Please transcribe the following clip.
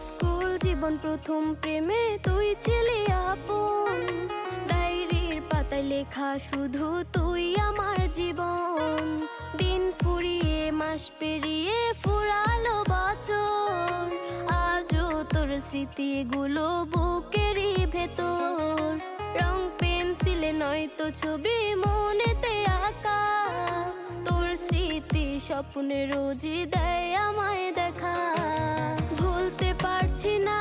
School জীবন প্রথম প্রেমে তুই ছিলি আপন, ডায়েরির পাতায় লেখা শুধু তুই আমার জীবন। দিন ফুরিয়ে মাস পেরিয়ে ফুরালো বছর, আজও তোর স্মৃতিগুলো বুকেরই ভেতর। রং পেন্সিলে নয়তো ছবি মনেতে আঁকা, তোর স্মৃতি স্বপ্নে রোজই দেয় আমায় দেখা। ভুলতে পারছি না